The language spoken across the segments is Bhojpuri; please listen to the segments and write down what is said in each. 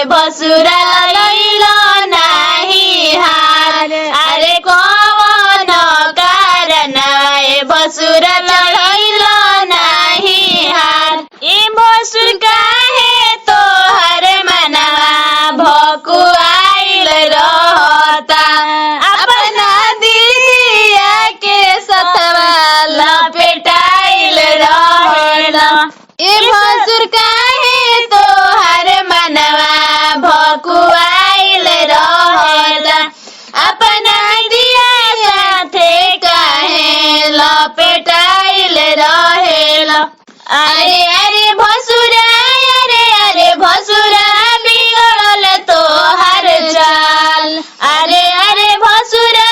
भसुरा लैलो नाही हार। अरे कौन कारण भसुरा लैलो नाही हार। ए भसुर काहे तोहर मनवा भकुआइल रहता। अपना दीदिया के सतवा लपेटाइल रहेला। ए भसुर काहे तोहर मनवा भकुआइल रहेला। अपना दिया साथे काहे लपेटाइल रहेला। अरे अरे भसुरा अरे भसुरा बिगड़ल तोहर चाल। अरे भसुरा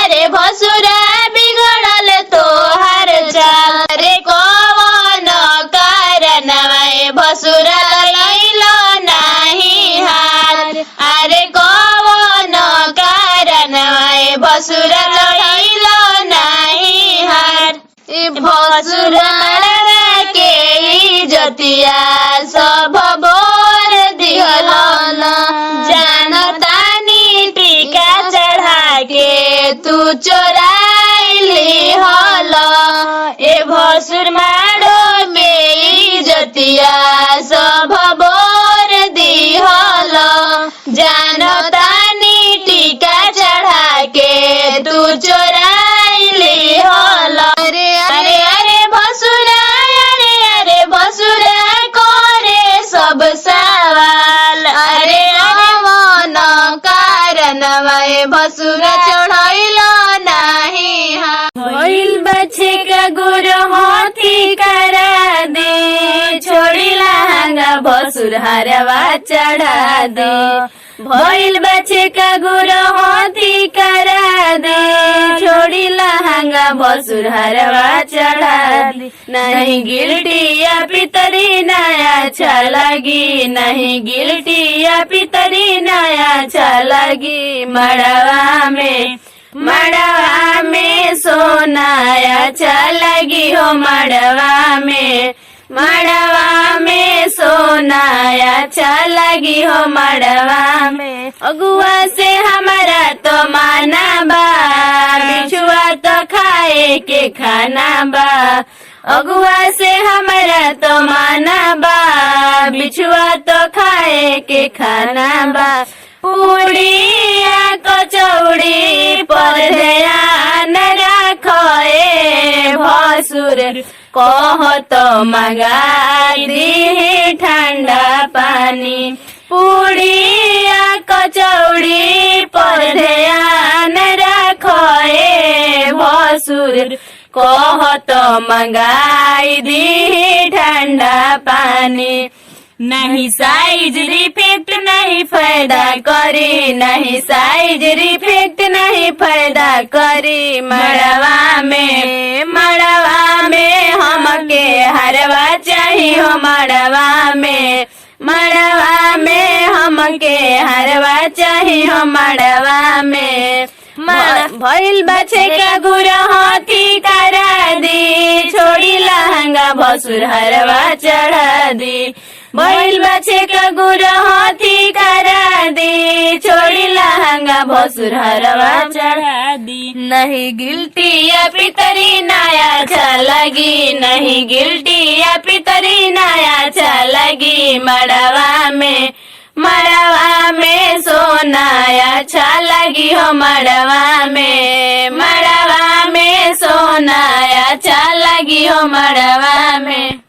अरे भसुरा बिगड़ल तोहर चाल। अरे कौन कारण भसुरा लैलो नाही हार। अरे कौन कारण भसुरा लैलो नाही हार। भसुरा जतिया सब बोर दिहलन। जानतानी टीका चढ़ा के तू चोराइली हल। ए भसुर मारो में जतिया सब बोर दिहल। जानतानी टीका चढ़ा के तू चोराइली हल। अरे भसुरा भसुरा करे सब सवाल। अरे कौन कारण भसुरा चढ़ैलो नाही हार। भइल बच्चे का गुरु हाथी करा दे। छोड़ी लहंगा भसुर हरवा चढ़ा दे। भइल बच्चे का गुरु हाथी करा दे। छोड़ी लहंगा भसुर हरवा चढ़ा दे। नहीं गिल्टी या पितरी नया अच्छा लगी। नहीं गिल्टी या पितरी नया अच्छा लगी। मड़वा में सोना अच्छा लगी हो। मड़वा में सोना अच्छा लगी हो। मड़वा में अगुआ से हमारा तो माना बा। बिछुआ तो खाए के खाना बा। अगुआ से हमारा तो माना बा। बिछुआ तो खाए के खाना बा। पूड़िया कचौड़ी पर ध्यान रखे भसुर। कह तो मंगाई दी ठंडा पानी। पूड़िया कचौड़ी पर ध्यान रखे भसुर। कह तो मंगाई दी ठंडा पानी। नहीं साइज रिफेक्ट नहीं फायदा करी। नहीं साइज रिफेक्ट नहीं फायदा करी। मड़वा में हमके हरवा चाहिए हो। मड़वा में हमके हरवा चाहिए हो। मड़वा में भइल बच्चे का गुरु हाथी करा दी। छोड़ी लहंगा भसुर हरवा चढ़ा दी। भइल बच्चे का गुरु हाथी करा दी। छोड़ी लहंगा भसुर हरवा चढ़ा दी। नहीं गिल्टी या पितरी नया अच्छा लगी। नहीं गिल्टी या पितरी नया अच्छा लगी। मड़वा में सोना अच्छा लगी हो। मड़वा में सोना अच्छा लगी हो। मड़वा में